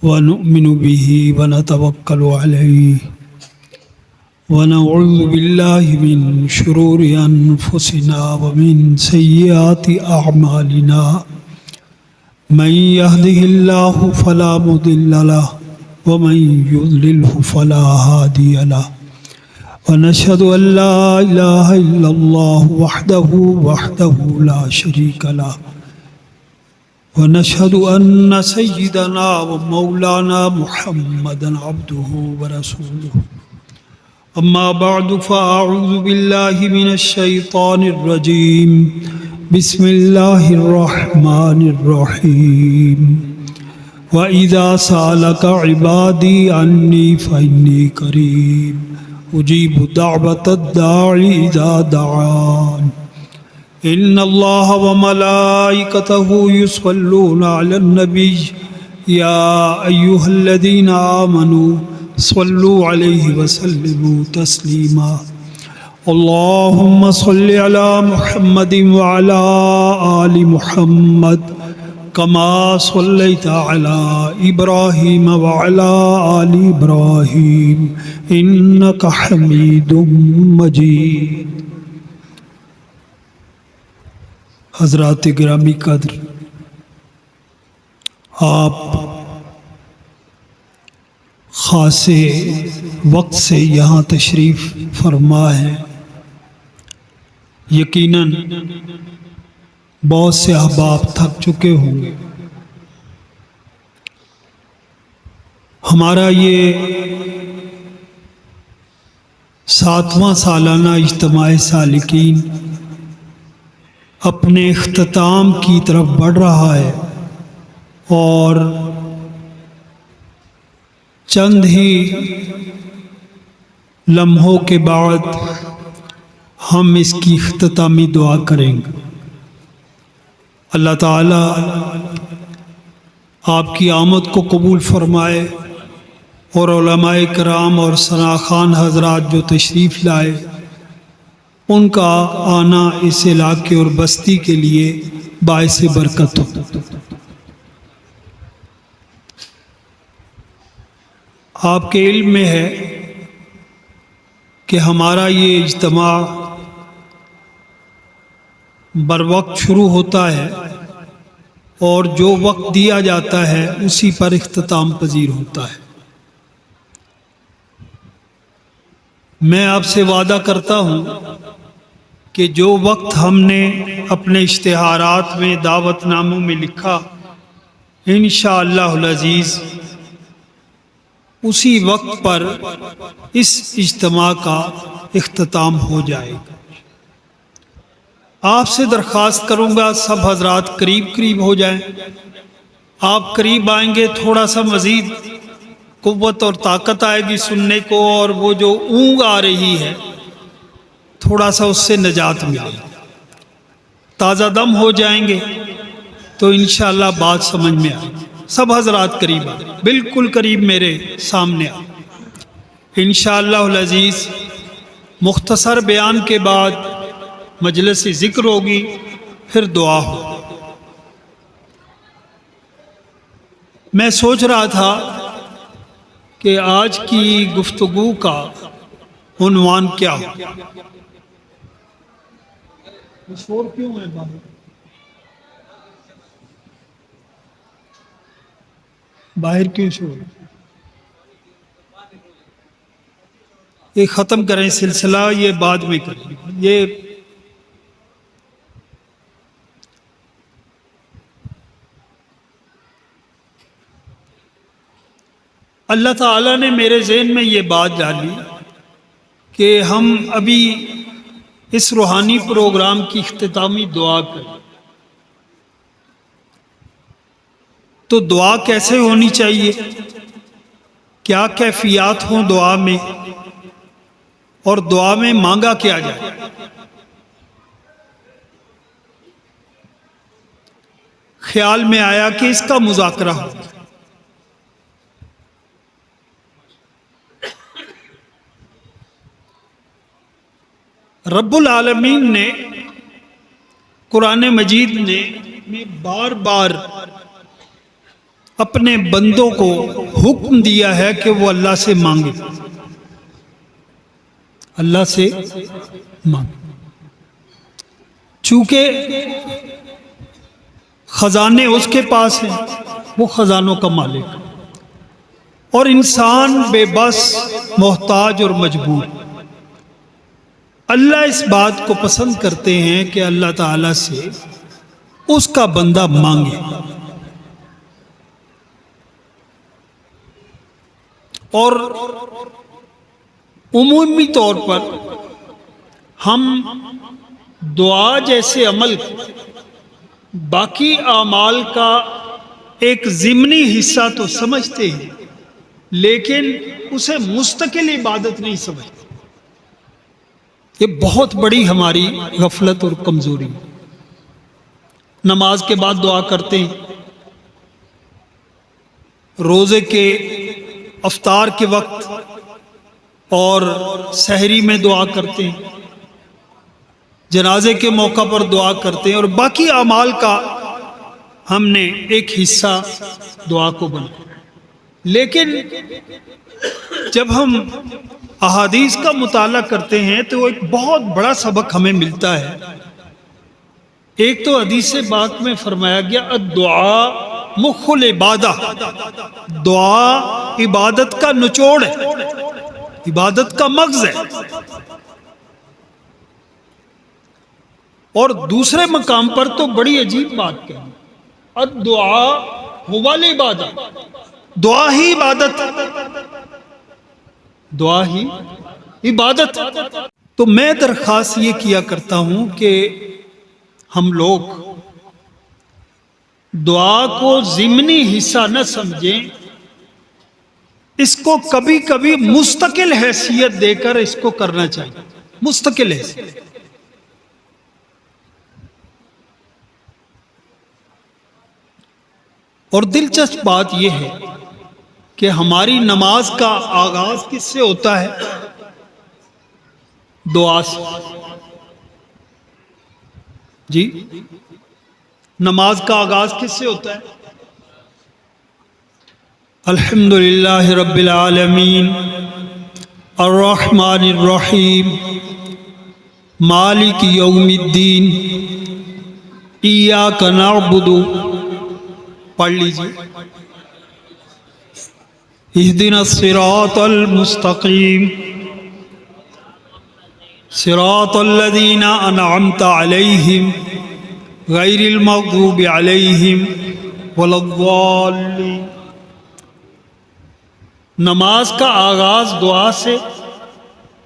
ونؤمن به ونتوكل عليه ونعوذ بالله من شرور أنفسنا ومن سيئات أعمالنا من يهده الله فلا مضل له ومن يضلله فلا هادي له ونشهد أن لا إله إلا الله وحده لا شريك له ونشهد أن سيدنا ومولانا محمدا عبده ورسوله أما بعد فأعوذ بالله من الشيطان الرجيم بسم الله الرحمن الرحيم وإذا سألك عبادي عني فإني قريب أجيب دعوة الداعي إذا دعان إن الله وملائكته يصلون على النبي يا أيها الذين آمنوا صلوا عليه وسلموا تسليما اللهم صل على محمد وعلى آل محمد كما صليت على إبراهيم وعلى آل إبراهيم إنك حميد مجيد. حضرات گرامی قدر، آپ خاصے وقت سے یہاں تشریف فرما ہے. یقیناً بہت سے احباب تھک چکے ہوں گے. ہمارا یہ 7واں سالانہ اجتماع سالکین اپنے اختتام کی طرف بڑھ رہا ہے اور چند ہی لمحوں کے بعد ہم اس کی اختتامی دعا کریں گے. اللہ تعالیٰ آپ کی آمد کو قبول فرمائے اور علماء کرام اور ثناخوان حضرات جو تشریف لائے ان کا آنا اس علاقے اور بستی کے لیے باعث برکت ہو. آپ کے علم میں ہے کہ ہمارا یہ اجتماع بر وقت شروع ہوتا ہے اور جو وقت دیا جاتا ہے اسی پر اختتام پذیر ہوتا ہے. میں آپ سے وعدہ کرتا ہوں کہ جو وقت ہم نے اپنے اشتہارات میں دعوت ناموں میں لکھا انشاءاللہ العزیز اسی وقت پر اس اجتماع کا اختتام ہو جائے گا. آپ سے درخواست کروں گا سب حضرات قریب قریب ہو جائیں. آپ قریب آئیں گے تھوڑا سا مزید قوت اور طاقت آئے گی سننے کو، اور وہ جو اونگ آ رہی ہے تھوڑا سا اس سے نجات ملے گی. تازہ دم ہو جائیں گے تو انشاءاللہ بات سمجھ میں آئے. سب حضرات قریب آئیں، بالکل قریب میرے سامنے آئیں. انشاءاللہ العزیز مختصر بیان کے بعد مجلس ذکر ہوگی، پھر دعا ہوگی. میں سوچ رہا تھا کہ آج کی گفتگو کا عنوان کیا ہو. شور کیوں ہے باہر؟ باہر کیوں شور؟ یہ ختم کریں سلسلہ، یہ بعد میں کریں. یہ اللہ تعالیٰ نے میرے ذہن میں یہ بات ڈالی کہ ہم ابھی اس روحانی پروگرام کی اختتامی دعا کریں. تو دعا کیسے ہونی چاہیے، کیا کیفیات ہوں دعا میں، اور دعا میں مانگا کیا جائے. خیال میں آیا کہ اس کا مذاکرہ ہو. رب العالمین نے قرآن مجید میں بار بار اپنے بندوں کو حکم دیا ہے کہ وہ اللہ سے مانگے، اللہ سے مانگے، چونکہ خزانے اس کے پاس ہیں، وہ خزانوں کا مالک، اور انسان بے بس، محتاج اور مجبور۔ اللہ اس بات کو پسند کرتے ہیں کہ اللہ تعالیٰ سے اس کا بندہ مانگے، اور عمومی طور پر ہم دعا جیسے عمل باقی اعمال کا ایک ضمنی حصہ تو سمجھتے ہیں، لیکن اسے مستقل عبادت نہیں سمجھتے۔ یہ بہت بڑی ہماری غفلت اور کمزوری ہے۔ نماز کے بعد دعا کرتے ہیں، روزے کے افطار کے وقت اور سحری میں دعا کرتے ہیں، جنازے کے موقع پر دعا کرتے ہیں، اور باقی اعمال کا ہم نے ایک حصہ دعا کو بنا۔ لیکن جب ہم احادیث کا مطالعہ کرتے ہیں تو ایک بہت بڑا سبق ہمیں ملتا ہے۔ ایک تو حدیث پاک میں فرمایا گیا الدعاء مخ العبادہ، دعا عبادت کا نچوڑ ہے، عبادت کا مغز ہے۔ اور دوسرے مقام پر تو بڑی عجیب بات کہی، الدعاء هو العبادہ، دعا ہی عبادت، دعا ہی عبادت۔ تو میں درخواست یہ کیا کرتا ہوں کہ ہم لوگ دعا کو ضمنی حصہ نہ سمجھیں، اس کو کبھی کبھی مستقل حیثیت دے کر اس کو کرنا چاہیے، مستقل حیثیت۔ اور دلچسپ بات یہ ہے کہ ہماری نماز کا آغاز کس سے ہوتا ہے؟ دعا سے۔ جی، نماز کا آغاز کس سے ہوتا ہے؟ الحمدللہ رب العالمین الرحمن الرحیم مالک یوم الدین ایاک نعبد، پڑھ لیجیے، اہدنا الصراط المستقیم صراط الذین انعمت علیہم غیر المغضوب علیہم ولا الضالین۔ نماز کا آغاز دعا سے،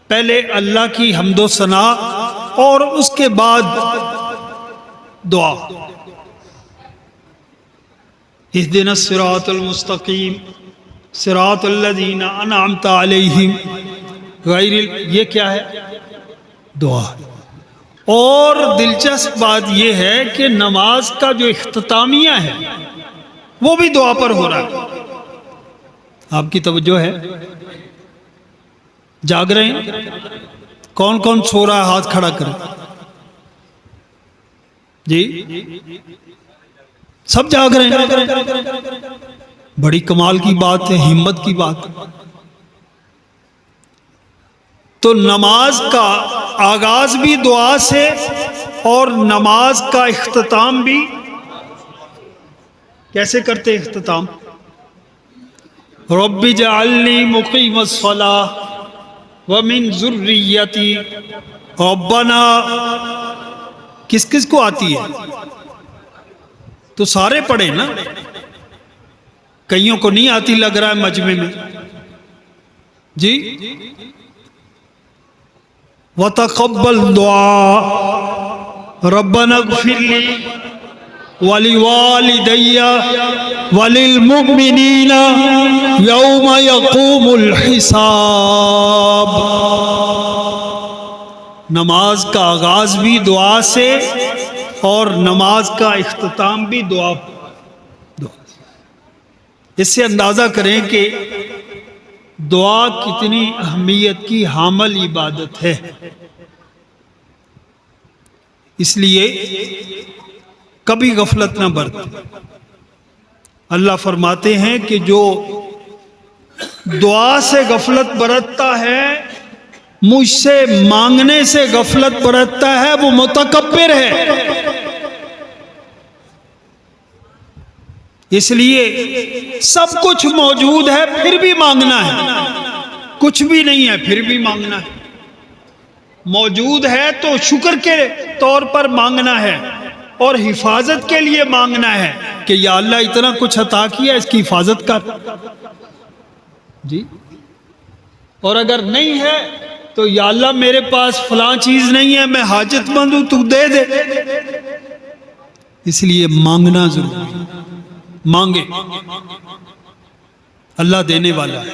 پہلے اللہ کی حمد و ثنا اور اس کے بعد دعا۔ اہدنا الصراط المستقیم صراط الذین انعمت علیہم غیر، یہ کیا ہے؟ دعا۔ اور دلچسپ بات یہ ہے کہ نماز کا جو اختتامیہ ہے وہ بھی دعا پر ہو رہا ہے۔ آپ کی توجہ ہے؟ جاگ رہے ہیں؟ کون کون سو رہا ہے ہاتھ کھڑا کریں۔ جی، سب جاگ رہے ہیں؟ بڑی کمال کی بات ہے، ہمت کی بات ہے۔ تو نماز کا آغاز بھی دعا سے اور نماز کا اختتام بھی کیسے کرتے؟ اختتام رب اجعلنی مقیم الصلاۃ ومن ذریتی، ربنا کس کس کو آتی ہے؟ تو سارے پڑھیں نا، کئیوں کو نہیں آتی لگ رہا ہے مجمع میں۔ جی، وتقبل دعا ربنا اغفر لی ولوالدی وللمؤمنین یوم یقوم الحساب۔ نماز کا آغاز بھی دعا سے اور نماز کا اختتام بھی دعا۔ اس سے اندازہ کریں کہ دعا کتنی اہمیت کی حامل عبادت ہے۔ اس لیے کبھی غفلت نہ برتیں۔ اللہ فرماتے ہیں کہ جو دعا سے غفلت برتتا ہے، مجھ سے مانگنے سے غفلت برتتا ہے، وہ متکبر ہے۔ اس لیے سب کچھ موجود ہے پھر بھی مانگنا ہے، کچھ بھی نہیں ہے پھر بھی مانگنا ہے۔ موجود ہے تو شکر کے طور پر مانگنا ہے اور حفاظت کے لیے مانگنا ہے کہ یا اللہ اتنا کچھ عطا کیا، اس کی حفاظت کر جی۔ اور اگر نہیں ہے تو یا اللہ میرے پاس فلاں چیز نہیں ہے، میں حاجت مند ہوں، تو دے دے۔ اس لیے مانگنا ضروری ہے، مانگے، اللہ دینے والا ہے۔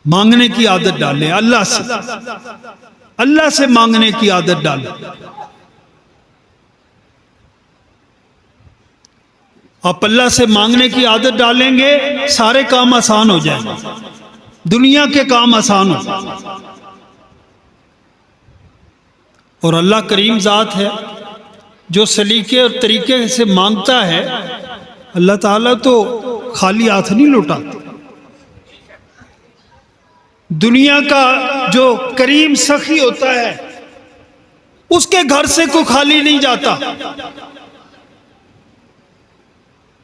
مانگنے کی عادت ڈالیں، اللہ سے مانگنے کی عادت ڈالیں۔ آپ اللہ سے مانگنے کی عادت ڈالیں گے، سارے کام آسان ہو جائیں گے، دنیا کے کام آسان ہو جائیں گے۔ اور اللہ کریم ذات ہے، جو سلیقے اور طریقے سے مانگتا ہے، اللہ تعالیٰ تو خالی ہاتھ نہیں لوٹاتا۔ دنیا کا جو کریم سخی ہوتا ہے، اس کے گھر سے کوئی خالی نہیں جاتا،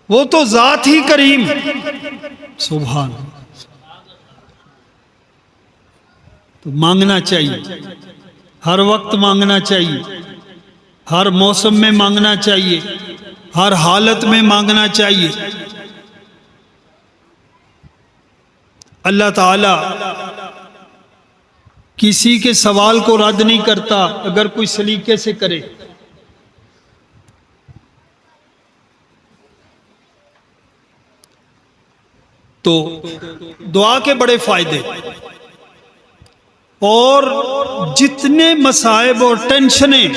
وہ تو ذات ہی کریم، سبحان۔ تو مانگنا چاہیے، ہر وقت مانگنا چاہیے، ہر موسم میں مانگنا چاہیے، ہر حالت میں مانگنا چاہیے۔ اللہ تعالی کسی کے سوال کو رد نہیں کرتا اگر کوئی سلیقے سے کرے۔ تو دعا کے بڑے فائدے، اور جتنے مصائب اور ٹینشنیں،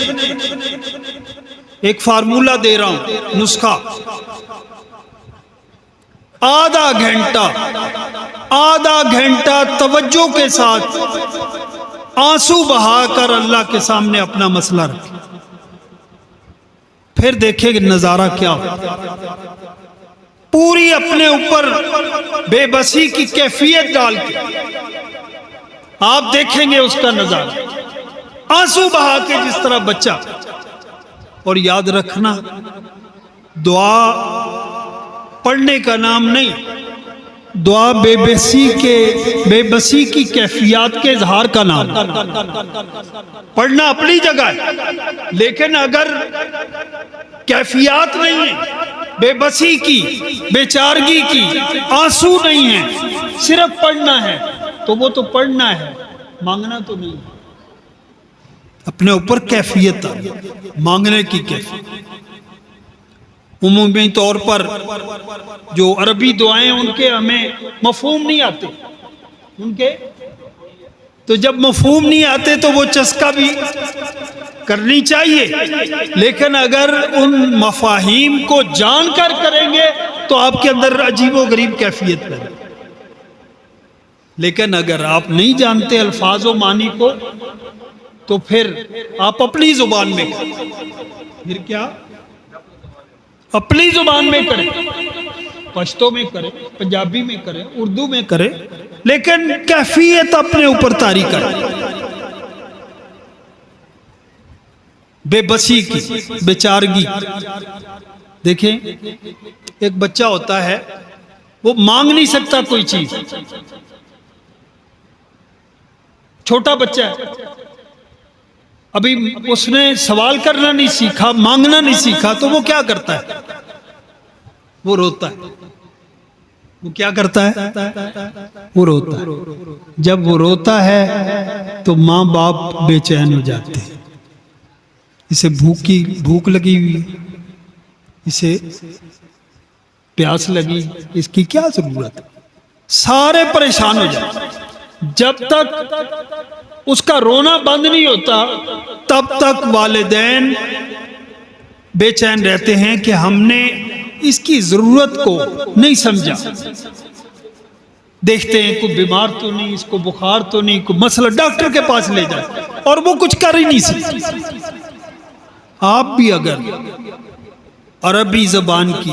ایک فارمولہ دے رہا ہوں، نسخہ، آدھا گھنٹہ توجہ کے ساتھ آنسو بہا کر اللہ کے سامنے اپنا مسئلہ رکھیں، پھر دیکھیں کہ نظارہ کیا ہو۔ پوری اپنے اوپر بے بسی کی کیفیت ڈال کے آپ دیکھیں گے اس کا نظارہ، آنسو بہا کے جس طرح بچہ۔ اور یاد رکھنا، دعا پڑھنے کا نام نہیں، دعا بے بسی کی کیفیات کے اظہار کا نام۔ پڑھنا اپنی جگہ ہے، لیکن اگر کیفیات نہیں ہیں، بے بسی کی، بے چارگی کی، آنسو نہیں ہیں، صرف پڑھنا ہے، تو وہ تو پڑھنا ہے، مانگنا تو نہیں۔ اپنے اوپر کیفیت مانگنے کی کیفیت۔ عمومی طور پر جو عربی دعائیں ان کے ہمیں مفہوم نہیں آتے، ان کے تو جب مفہوم نہیں آتے تو وہ چسکا بھی کرنی چاہیے، لیکن اگر ان مفاہیم کو جان کر کریں گے تو آپ کے اندر عجیب و غریب کیفیت پیدا۔ لیکن اگر آپ نہیں جانتے الفاظ و معنی کو تو پھر آپ اپنی زبان میں کریں، پھر کیا اپنی زبان میں کریں، پشتو میں کریں، پنجابی میں کریں، اردو میں کریں، لیکن کیفیت اپنے اوپر طاری کریں، بے بسی کی، بے چارگی۔ دیکھیں ایک بچہ ہوتا ہے، وہ مانگ نہیں سکتا کوئی چیز، چھوٹا بچہ ہے، ابھی اس نے سوال کرنا نہیں سیکھا، مانگنا نہیں سیکھا، تو وہ کیا کرتا ہے؟ وہ روتا ہے۔ وہ کیا کرتا ہے؟ وہ روتا ہے۔ جب وہ روتا ہے تو ماں باپ بے چین ہو جاتے ہیں، اسے بھوک لگی ہوئی، اسے پیاس لگی، اس کی کیا ضرورت؟ سارے پریشان ہو جاتے ہیں۔ جب تک اس کا رونا بند نہیں ہوتا تب تک والدین بے چین رہتے ہیں کہ ہم نے اس کی ضرورت کو نہیں سمجھا۔ دیکھتے ہیں کوئی بیمار تو نہیں، اس کو بخار تو نہیں، کوئی مسئلہ، ڈاکٹر کے پاس لے جائے، اور وہ کچھ کر ہی نہیں سکتے۔ آپ بھی اگر عربی زبان کی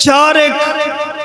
4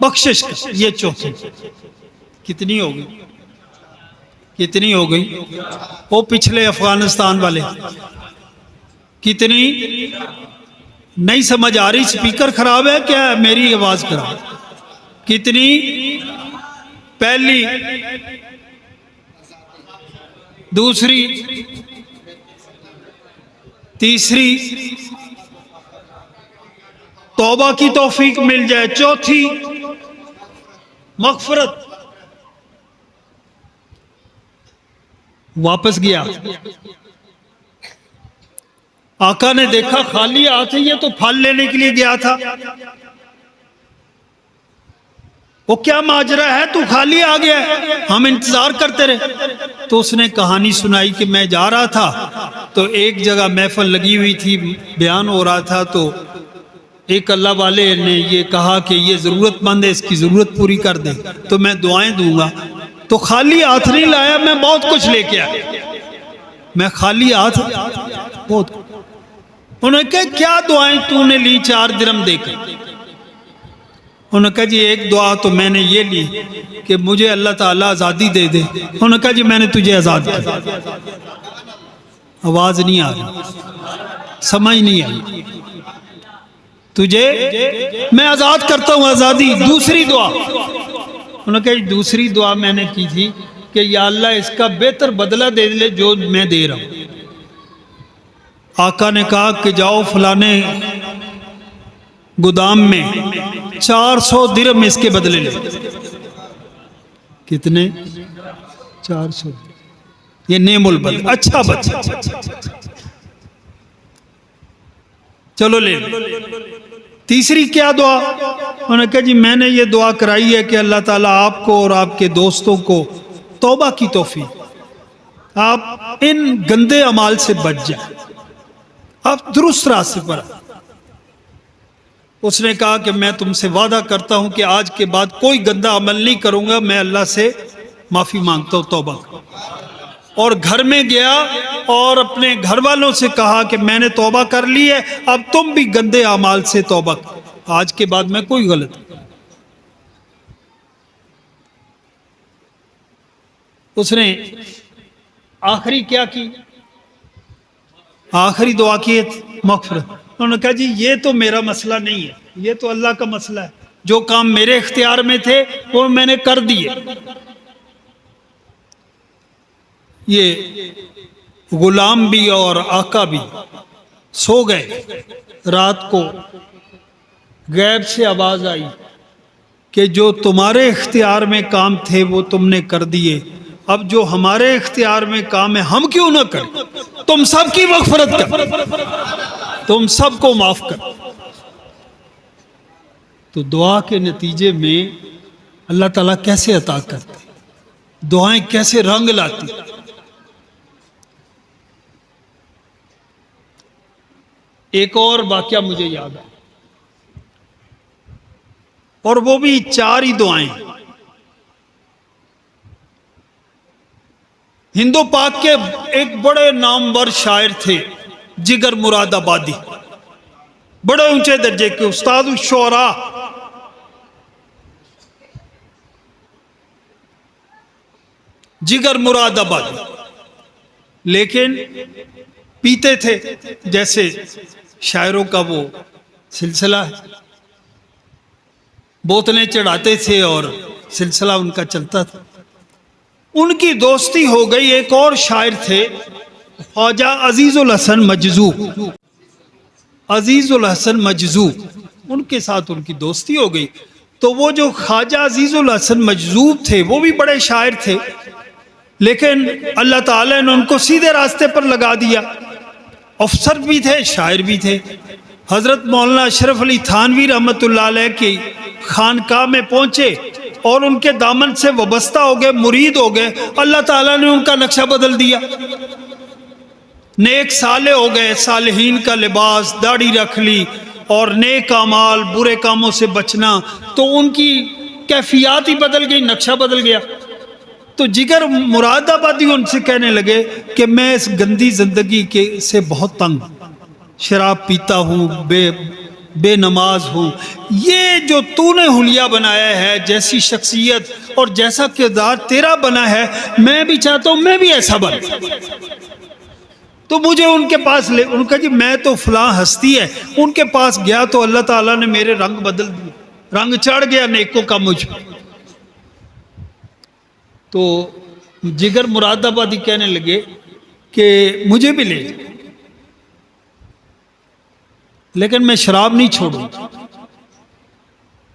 بخشش کر. یہ چوتھی. کتنی ہو گئی؟ کتنی ہو گئی؟ وہ پچھلے افغانستان والے کتنی؟ نہیں سمجھ آ رہی. سپیکر خراب ہے کیا؟ میری آواز خراب؟ کتنی؟ پہلی، دوسری، تیسری، توبہ کی توفیق مل جائے. چوتھی مغفرت. واپس گیا. آقا نے دیکھا خالی ہاتھ ہے، یہ تو پھل لینے کے لیے گیا تھا. وہ کیا ماجرا ہے، تو خالی آ گیا ہے، ہم انتظار کرتے رہے. تو اس نے کہانی سنائی کہ میں جا رہا تھا تو ایک جگہ محفل لگی ہوئی تھی، بیان ہو رہا تھا، تو ایک اللہ والے نے یہ کہا کہ یہ ضرورت مند ہے، اس کی ضرورت پوری کر دے تو میں دعائیں دوں گا. تو خالی ہاتھ نہیں لایا، میں بہت کچھ لے کے آیا. میں خالی ہاتھ بہت. انہوں نے کہا کیا دعائیں تو نے لی 4 درہم دے کر؟ انہوں نے کہا جی ایک دعا تو میں نے یہ لی کہ مجھے اللہ تعالیٰ آزادی دے دے. انہوں نے کہا جی میں نے تجھے آزاد کیا. آواز نہیں آ رہی، سمجھ نہیں آئی. تجھے میں آزاد کرتا ہوں، آزادی. دوسری دعا انہوں نے کہا جی دوسری دعا میں نے کی تھی کہ یا اللہ اس کا بہتر بدلہ دے لے جو میں دے رہا ہوں. آقا نے کہا کہ جاؤ فلانے گودام میں 400 درہم اس کے بدلے لے. کتنے؟ 400. یہ نعم البدل. اچھا بچہ، چلو لے. تیسری کیا دعا؟ انہوں نے کہا جی میں نے یہ دعا کرائی ہے کہ اللہ تعالیٰ آپ کو اور آپ کے دوستوں کو توبہ کی توفیق، آپ ان گندے اعمال سے بچ جائیں، آپ درست راستے پر. اس نے کہا کہ میں تم سے وعدہ کرتا ہوں کہ آج کے بعد کوئی گندا عمل نہیں کروں گا، میں اللہ سے معافی مانگتا ہوں، توبہ. اور گھر میں گیا اور اپنے گھر والوں سے کہا کہ میں نے توبہ کر لی ہے، اب تم بھی گندے اعمال سے توبہ کرو، آج کے بعد میں کوئی غلط. اس نے آخری کیا کی؟ آخری دعا کی مغفرت. انہوں نے کہا جی یہ تو میرا مسئلہ نہیں ہے، یہ تو اللہ کا مسئلہ ہے. جو کام میرے اختیار میں تھے وہ میں نے کر دیے. یہ غلام بھی اور آقا بھی سو گئے. رات کو غیب سے آواز آئی کہ جو تمہارے اختیار میں کام تھے وہ تم نے کر دیے، اب جو ہمارے اختیار میں کام ہے ہم کیوں نہ کریں، تم سب کی مغفرت کر، تم سب کو معاف کر. تو دعا کے نتیجے میں اللہ تعالیٰ کیسے عطا کرتے، دعائیں کیسے رنگ لاتی. ایک اور واقعہ مجھے یاد ہے، اور وہ بھی 4 ہی دعائیں. ہندو پاک کے ایک بڑے نامور شاعر تھے جگر مراد آبادی، بڑے اونچے درجے کے استاد الشعراء. جگر مراد آبادی، لیکن پیتے تھے جیسے شاعروں کا وہ سلسلہ ہے، بوتلیں چڑھاتے تھے اور سلسلہ ان کا چلتا تھا. ان کی دوستی ہو گئی ایک اور شاعر تھے خواجہ عزیز الحسن مجذوب. عزیز الحسن مجذوب، ان کے ساتھ ان کی دوستی ہو گئی. تو وہ جو خواجہ عزیز الحسن مجذوب تھے وہ بھی بڑے شاعر تھے، لیکن اللہ تعالیٰ نے ان کو سیدھے راستے پر لگا دیا. افسر بھی تھے، شاعر بھی تھے. حضرت مولانا اشرف علی تھانوی رحمۃ اللہ علیہ کی خانقاہ میں پہنچے اور ان کے دامن سے وابستہ ہو گئے، مرید ہو گئے. اللہ تعالیٰ نے ان کا نقشہ بدل دیا، نیک صالح ہو گئے، صالحین کا لباس، داڑھی رکھ لی اور نیک اعمال، برے کاموں سے بچنا. تو ان کی کیفیات ہی بدل گئی، نقشہ بدل گیا. تو جگر مراد آبادی ان سے کہنے لگے کہ میں اس گندی زندگی سے بہت تنگ، شراب پیتا ہوں، بے نماز ہوں. یہ جو تو نے حلیہ بنایا ہے، جیسی شخصیت اور جیسا کردار تیرا بنا ہے، میں بھی چاہتا ہوں میں بھی ایسا بن. تو مجھے ان کے پاس لے. ان کا جی میں تو فلاں ہستی ہے. ان کے پاس گیا تو اللہ تعالیٰ نے میرے رنگ بدل دیے، رنگ چڑھ گیا نیکوں کا مجھ پر. تو جگر مراد آبادی کہنے لگے کہ مجھے بھی لے جا، لیکن میں شراب نہیں چھوڑوں.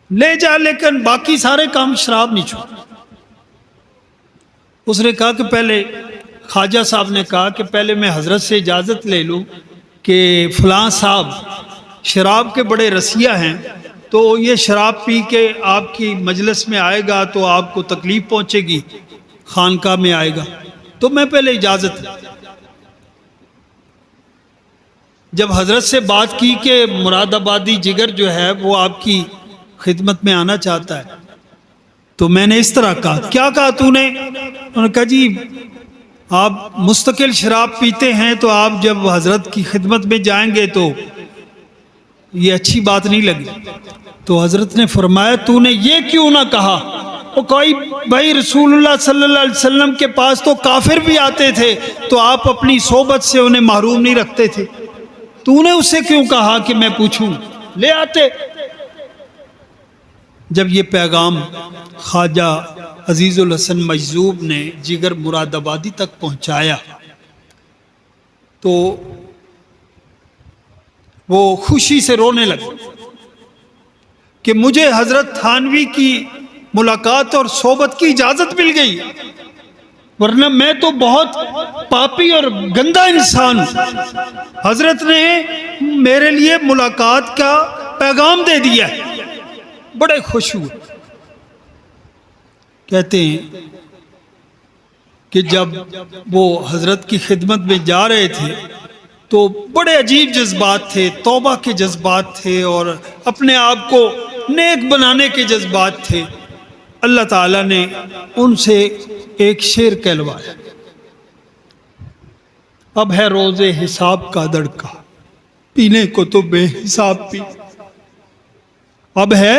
لے جا لیکن باقی سارے کام شراب نہیں چھوڑ. اس نے کہا کہ پہلے خواجہ صاحب نے کہا کہ پہلے میں حضرت سے اجازت لے لوں کہ فلاں صاحب شراب کے بڑے رسیہ ہیں، تو یہ شراب پی کے آپ کی مجلس میں آئے گا تو آپ کو تکلیف پہنچے گی، خانقاہ میں آئے گا، تو میں پہلے اجازت لوں. جب حضرت سے بات کی کہ مراد آبادی جگر جو ہے وہ آپ کی خدمت میں آنا چاہتا ہے، تو میں نے اس طرح کہا. کیا کہا تو نے؟ انہوں نے کہا جی آپ مستقل شراب پیتے ہیں، تو آپ جب حضرت کی خدمت میں جائیں گے تو یہ اچھی بات نہیں لگی. تو حضرت نے فرمایا تو نے یہ کیوں نہ کہا؟ وہ کوئی بھائی رسول اللہ صلی اللہ علیہ وسلم کے پاس تو کافر بھی آتے تھے، تو آپ اپنی صحبت سے انہیں محروم نہیں رکھتے تھے. تو نے اسے کیوں کہا کہ میں پوچھوں؟ لے آتے. جب یہ پیغام خواجہ عزیز الحسن مجذوب نے جگر مراد آبادی تک پہنچایا تو وہ خوشی سے رونے لگے کہ مجھے حضرت تھانوی کی ملاقات اور صحبت کی اجازت مل گئی، ورنہ میں تو بہت پاپی اور گندا انسان ہوں. حضرت نے میرے لیے ملاقات کا پیغام دے دیا ہے. بڑے خوش ہوئے. کہتے ہیں کہ جب وہ حضرت کی خدمت میں جا رہے تھے تو بڑے عجیب جذبات تھے، توبہ کے جذبات تھے اور اپنے آپ کو نیک بنانے کے جذبات تھے. اللہ تعالیٰ نے ان سے ایک شعر کہلوایا، اب ہے روز حساب کا دڑکا پینے کو تو بے حساب پی. اب ہے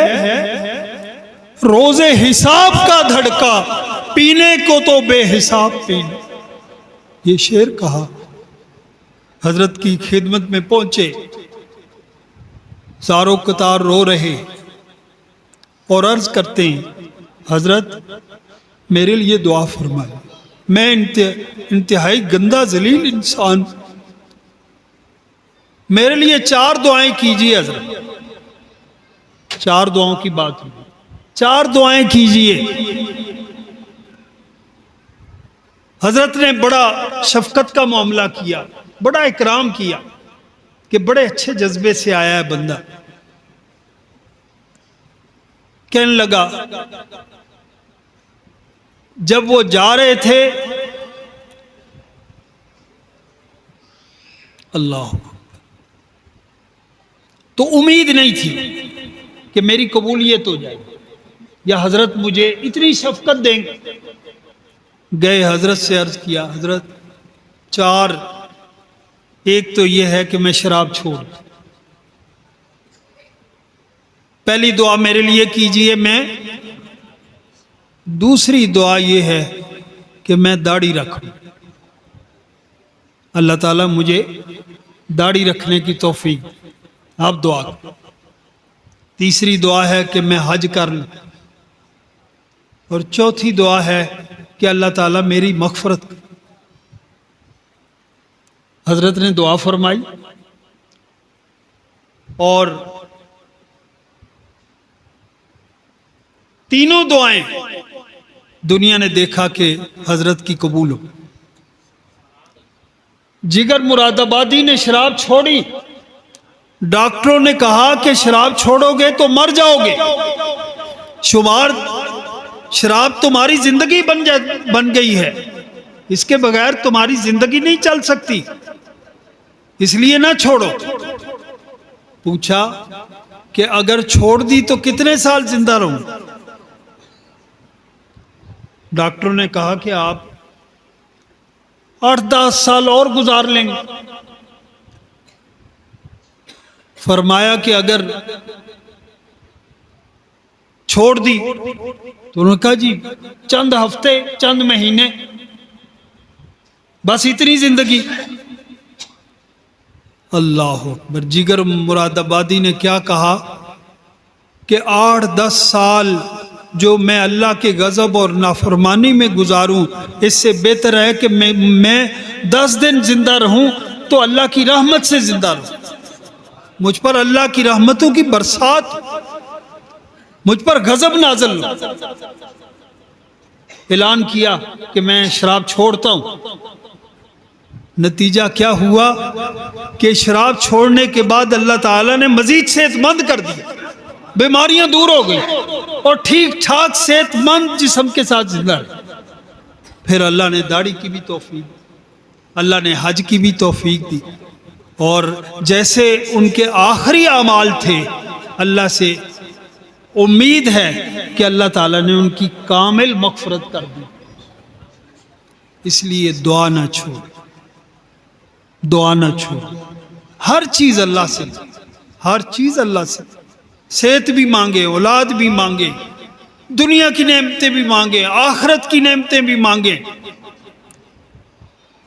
روز حساب کا دھڑکا پینے کو تو بے حساب پینے. یہ شعر کہا. حضرت کی خدمت میں پہنچے، زاروں قطار رو رہے اور عرض کرتے ہیں حضرت میرے لیے دعا فرمائے، میں انتہائی گندا ذلیل انسان، میرے لیے 4 دعائیں کیجیے. حضرت 4 دعاؤں کی بات ہوئی، 4 دعائیں کیجیے. حضرت نے بڑا شفقت کا معاملہ کیا، بڑا اکرام کیا کہ بڑے اچھے جذبے سے آیا ہے بندہ. کہنے لگا جب وہ جا رہے تھے اللہ تو امید نہیں تھی کہ میری قبولیت ہو جائے یا حضرت مجھے اتنی شفقت دیں گے. گئے حضرت سے عرض کیا حضرت 4، ایک تو یہ ہے کہ میں شراب چھوڑ دوں، پہلی دعا میرے لیے کیجئے. میں دوسری دعا یہ ہے کہ میں داڑھی رکھوں، اللہ تعالیٰ مجھے داڑھی رکھنے کی توفیق، آپ دعا کریں. تیسری دعا ہے کہ میں حج کر لوں، اور چوتھی دعا ہے کہ اللہ تعالیٰ میری مغفرت کرے. حضرت نے دعا فرمائی اور تینوں دعائیں دنیا نے دیکھا کہ حضرت کی قبول ہو. جگر مراد آبادی نے شراب چھوڑی. ڈاکٹروں نے کہا کہ شراب چھوڑو گے تو مر جاؤ گے، شمار شراب تمہاری زندگی بن گئی ہے، اس کے بغیر تمہاری زندگی نہیں چل سکتی، اس لیے نہ چھوڑو. پوچھا کہ اگر چھوڑ دی تو کتنے سال زندہ رہوں؟ ڈاکٹروں نے کہا کہ آپ 8-10 سال اور گزار لیں گے. فرمایا کہ اگر چھوڑ دی تو انہوں نے کہا جی چند ہفتے چند مہینے بس اتنی زندگی. اللہ اکبر. جگر مراد آبادی نے کیا کہا کہ 8-10 سال جو میں اللہ کے غضب اور نافرمانی میں گزاروں اس سے بہتر ہے کہ میں 10 دن زندہ رہوں تو اللہ کی رحمت سے زندہ رہوں. مجھ پر اللہ کی رحمتوں کی برسات، مجھ پر غضب نازل ہو. اعلان کیا کہ میں شراب چھوڑتا ہوں. نتیجہ کیا ہوا کہ شراب چھوڑنے کے بعد اللہ تعالیٰ نے مزید صحت مند کر دیا، بیماریاں دور ہو گئی اور ٹھیک ٹھاک صحت مند جسم کے ساتھ زندہ رہے. پھر اللہ نے داڑھی کی بھی توفیق، اللہ نے حج کی بھی توفیق دی، اور جیسے ان کے آخری اعمال تھے اللہ سے امید ہے کہ اللہ تعالیٰ نے ان کی کامل مغفرت کر دی. اس لیے دعا نہ چھوڑ، دعا نہ چھوڑ. ہر چیز اللہ سے، ہر چیز اللہ سے. صحت بھی مانگے، اولاد بھی مانگے، دنیا کی نعمتیں بھی مانگے، آخرت کی نعمتیں بھی مانگے،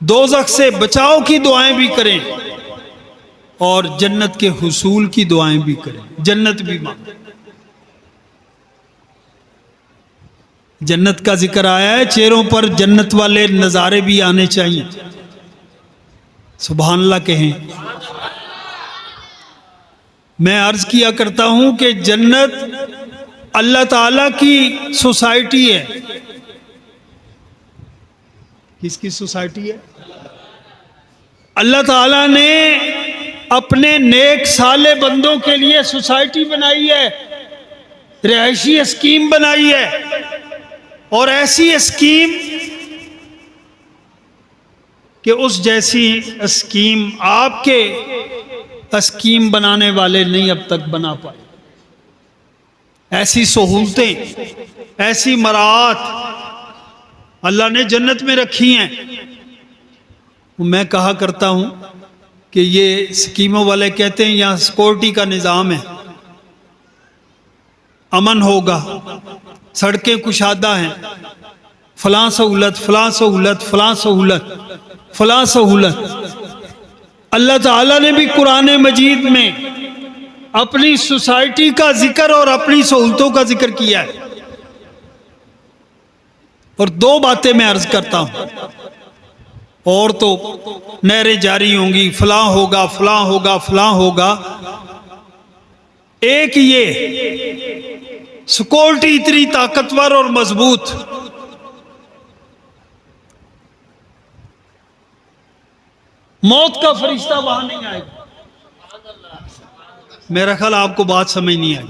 دوزخ سے بچاؤ کی دعائیں بھی کریں اور جنت کے حصول کی دعائیں بھی کریں. جنت بھی مانگیں. جنت کا ذکر آیا ہے، چہروں پر جنت والے نظارے بھی آنے چاہیے. سبحان اللہ کہیں. میں عرض کیا کرتا ہوں کہ جنت اللہ تعالیٰ کی سوسائٹی ہے. کس کی سوسائٹی ہے؟ اللہ تعالیٰ نے اپنے نیک صالح بندوں کے لیے سوسائٹی بنائی ہے، رہائشی اسکیم بنائی ہے، اور ایسی اسکیم کہ اس جیسی اسکیم آپ کے اسکیم بنانے والے نہیں اب تک بنا پائے. ایسی سہولتیں، ایسی مراعات اللہ نے جنت میں رکھی ہیں. میں کہا کرتا ہوں کہ یہ اسکیموں والے کہتے ہیں یہاں سیکورٹی کا نظام ہے، امن ہوگا، سڑکیں کشادہ ہیں، فلاں سہولت، فلاں سہولت، فلاں سہولت، فلاں سہولت. اللہ تعالیٰ نے بھی قرآن مجید میں اپنی سوسائٹی کا ذکر اور اپنی سہولتوں کا ذکر کیا ہے. اور 2 باتیں میں عرض کرتا ہوں، اور تو نہریں جاری ہوں گی، فلاں ہوگا، فلاں ہوگا، فلاں ہوگا. ایک یہ سیکورٹی اتنی طاقتور اور مضبوط، موت کا فرشتہ وہاں نہیں آئے گا. میرا خیال آپ کو بات سمجھ نہیں آئی.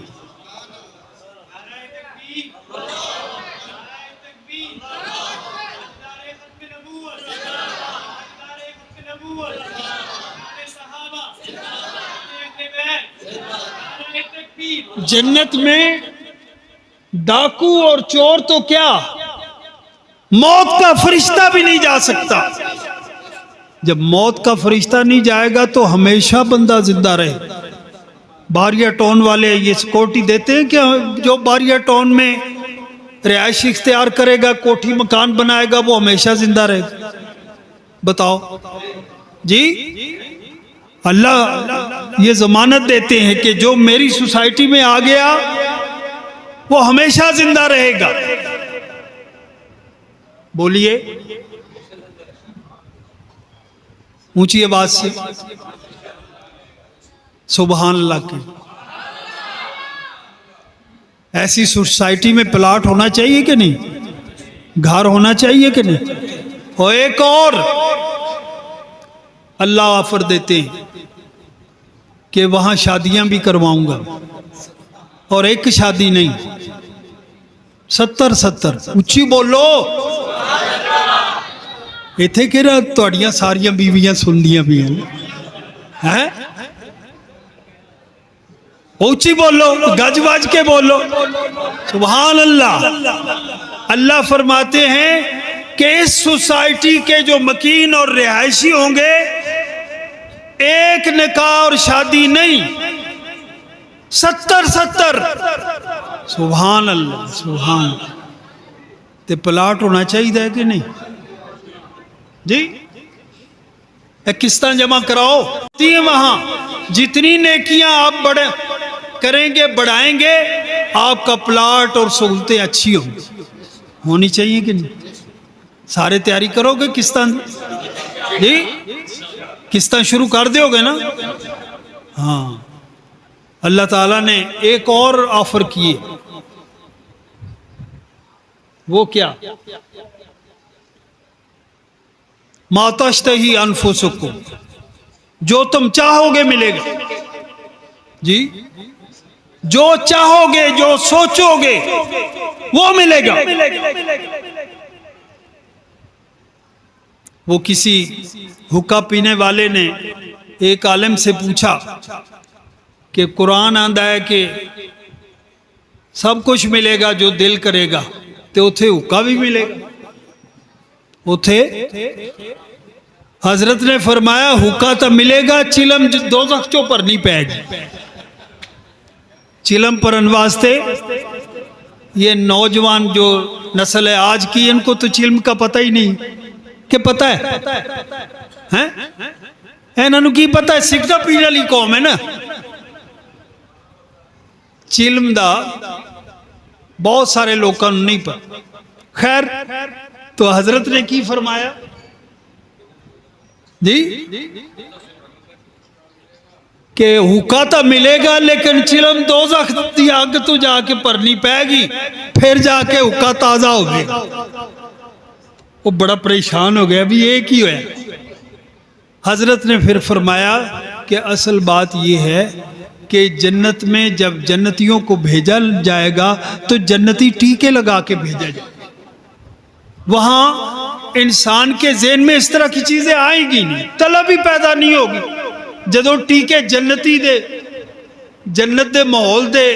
جنت میں ڈاکو اور چور تو کیا، موت کا فرشتہ بھی نہیں جا سکتا. جب موت کا فرشتہ نہیں جائے گا تو ہمیشہ بندہ زندہ رہے. باریہ ٹاؤن والے یہ سیکورٹی دیتے ہیں کہ جو باریہ ٹاؤن میں رہائش اختیار کرے گا، کوٹھی مکان بنائے گا، وہ ہمیشہ زندہ رہے گا. بتاؤ جی. اللہ یہ ضمانت دیتے ہیں کہ جو میری سوسائٹی میں آ گیا وہ ہمیشہ زندہ رہے گا. بولیے اونچی آواز سے سبحان اللہ کی. ایسی سوسائٹی میں پلاٹ ہونا چاہیے کہ نہیں؟ گھر ہونا چاہیے کہ نہیں؟ اور ایک اور اللہ آفر دیتے ہیں کہ وہاں شادیاں بھی کرواؤں گا، اور ایک شادی نہیں، 70 اچھی بولو. ایتھے کہ رہا تھوڑیاں ساریاں بیویاں سندیاں بھی ہیں. اونچی بولو، گج وج کے بولو سبحان اللہ. اللہ فرماتے ہیں کہ اس سوسائٹی کے جو مکین اور رہائشی ہوں گے، ایک نکاح اور شادی نہیں، 70 سبحان اللہ سبحان اللہ. تے پلاٹ ہونا چاہیے کہ نہیں جی؟ قسطاں جمع کراؤ وہاں جتنی نیکیاں آپ بڑے کریں گے بڑھائیں گے آپ کا پلاٹ اور سہولتیں اچھی ہونی چاہیے کہ نہیں؟ سارے تیاری کرو گے قسطاں جی؟ قسطاں شروع کر دیو گے نا؟ ہاں. اللہ تعالیٰ نے ایک اور آفر کیے، وہ کیا؟ ما تشتہی انفسکم، جو تم چاہو گے ملے گا جی، جو چاہو گے جو سوچو گے وہ ملے گا. وہ کسی حقہ پینے والے نے ایک عالم سے پوچھا کہ قرآن آندا ہے کہ سب کچھ ملے گا جو دل کرے گا، تو اتھے حقہ بھی ملے گا؟ اتھے حضرت نے فرمایا حقہ تو ملے گا، چلم دوزخ چوں پر نہیں پے گی. چلم پرن واسطے یہ نوجوان جو نسل ہے آج کی، ان کو تو چلم کا پتہ ہی نہیں کہ پتہ ہے انہوں کی پتہ ہے؟ سگریٹ پینے والی قوم ہے نا. چلم دا بہت سارے لوگوں نے نہیں پتا. خیر تو حضرت نے کی فرمایا جی کہ حقہ تو ملے گا لیکن چلم دوزخ دی آگ تو جا کے پرنی پے گی، پھر جا کے حقہ تازہ ہو گیا. وہ بڑا پریشان ہو گیا بھی یہ کی ہوا. حضرت نے پھر فرمایا کہ اصل بات یہ ہے کہ جنت میں جب جنتیوں کو بھیجا جائے گا تو جنتی ٹیکے لگا کے بھیجا جائے گا. وہاں انسان کے ذہن میں اس طرح کی چیزیں آئیں گی نہیں، طلب ہی پیدا نہیں ہوگی. جدو ٹیکے جنتی دے جنت دے ماحول دے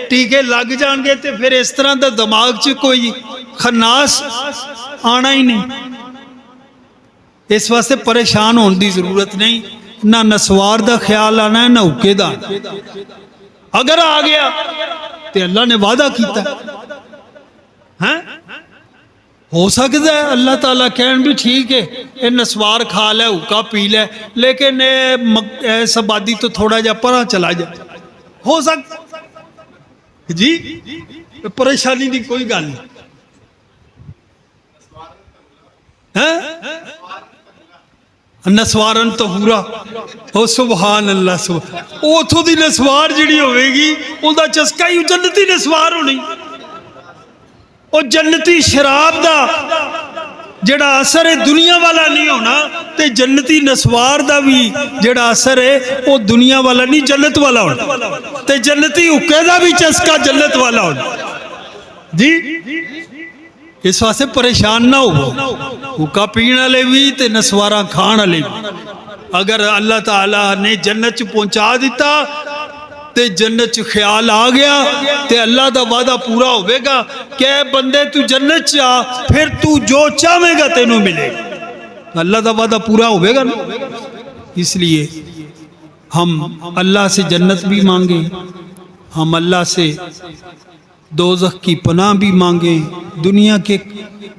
ٹیکے لگ جان گے تو پھر اس طرح دا دماغ چ کوئی خناس آنا ہی نہیں. اس واسطے پریشان ہونے دی ضرورت نہیں، نہ نسوار دا خیال آنا ہے نہ حقے دا. اگر آ گیا تو اللہ نے وعدہ کیتا ہے، ہو سکتا ہے اللہ تعالیٰ کہن بھی ٹھیک ہے یہ نسوار کھا لے حقہ پی لے لیکن ایس آبادی تو تھوڑا جا پرا چلا جائے، ہو سکتا جی، پریشانی دی کوئی گل نہیں. نسوارن طہورا، او سبحان اللہ سبحان. اوتھوں دی نسوار جڑی ہوئے گی او دا چسکا ہی جنتی نسوار ہونی. او جنتی شراب دا جڑا اثر ہے دنیا والا نہیں ہونا، تے جنتی نسوار دا بھی جڑا اثر ہے او دنیا والا نہیں جنت والا ہونا، تے جنتی حقے دا بھی چسکا جنت والا ہونا جی. اس واسطے پریشان نہ ہو، حقہ پینے والے بھی تے نسواراں کھان والے بھی. اگر اللہ تعالیٰ نے جنت پہنچا دیتا تے جنت چ خیال آ گیا تے اللہ دا وعدہ پورا ہوئے گا کہ بندے تو جنت چ آ، پھر تو جو چاہے گا تینوں ملے گا. اللہ دا وعدہ پورا ہوئے گا نا. اس لیے ہم اللہ سے جنت بھی مانگیں، ہم اللہ سے دوزخ کی پناہ بھی مانگیں، دنیا کے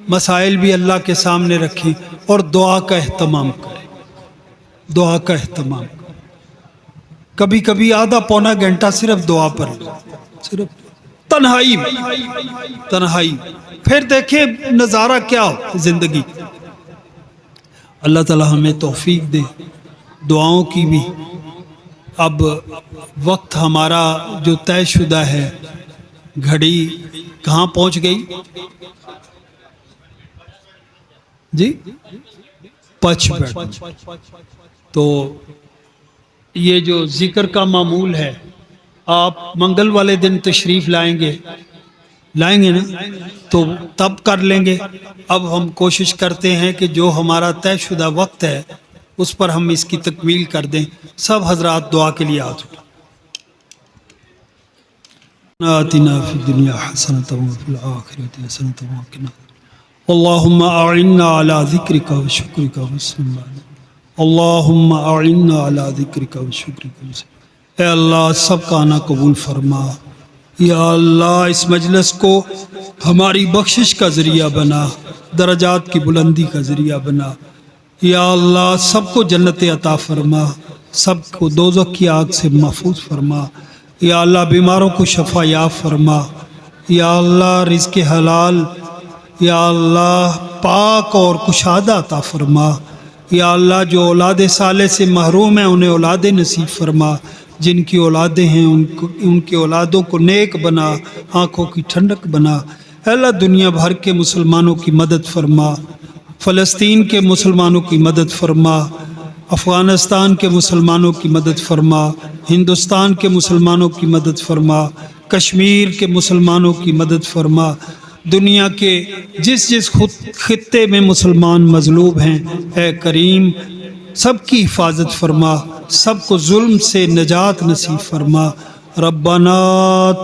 مسائل بھی اللہ کے سامنے رکھیں اور دعا کا اہتمام کریں. دعا کا اہتمام کبھی کبھی آدھا پونا گھنٹہ صرف دعا پر، صرف تنہائی تنہائی. پھر دیکھیں نظارہ کیا ہو زندگی. اللہ تعالی ہمیں توفیق دے دعاؤں کی بھی. اب وقت ہمارا جو طے شدہ ہے، گھڑی کہاں پہنچ گئی جی؟ 5 منٹ. تو یہ جو ذکر کا معمول ہے آپ منگل والے دن تشریف لائیں گے نا تو تب کر لیں گے. اب ہم کوشش کرتے ہیں کہ جو ہمارا طے شدہ وقت ہے اس پر ہم اس کی تکمیل کر دیں. سب حضرات دعا کے لیے ہاتھ اٹھائیں. آتنا فی الدنیا حسنۃ وفی الآخرۃ حسنۃ وقنا اللہم اعنا علی ذکرک و شکرک و حسن عبادتک. اللہم اعنا علی ذکرک و شکرک و حسن. اے اللہ سب کا آنا قبول فرما۔ یا اللہ اس مجلس کو ہماری بخشش کا ذریعہ بنا، درجات کی بلندی کا ذریعہ بنا۔ یا اللہ سب کو جنت عطا فرما، سب کو دوزخ کی آگ سے محفوظ فرما۔ یا اللہ بیماروں کو شفا یاب فرما۔ یا اللہ رزق حلال، یا اللہ پاک اور کشادہ عطا فرما۔ یا اللہ جو اولاد صالح سے محروم ہیں انہیں اولاد نصیب فرما، جن کی اولادیں ہیں ان کی اولادوں کو نیک بنا، آنکھوں کی ٹھنڈک بنا۔ اے اللہ دنیا بھر کے مسلمانوں کی مدد فرما، فلسطین کے مسلمانوں کی مدد فرما، افغانستان کے مسلمانوں کی مدد فرما، ہندوستان کے مسلمانوں کی مدد فرما، کشمیر کے مسلمانوں کی مدد فرما۔ دنیا کے جس جس خطے میں مسلمان مظلوم ہیں اے کریم سب کی حفاظت فرما، سب کو ظلم سے نجات نصیب فرما۔ ربنا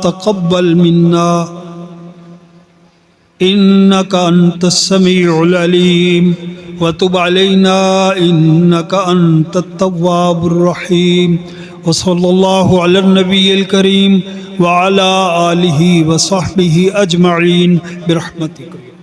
تقبل منا انک انت السمیع العلیم وتب علینا انک انت التواب الرحیم، وصلی اللہ علی النبی الکریم وعلی آلہ وصحبہ اجمعین برحمتک۔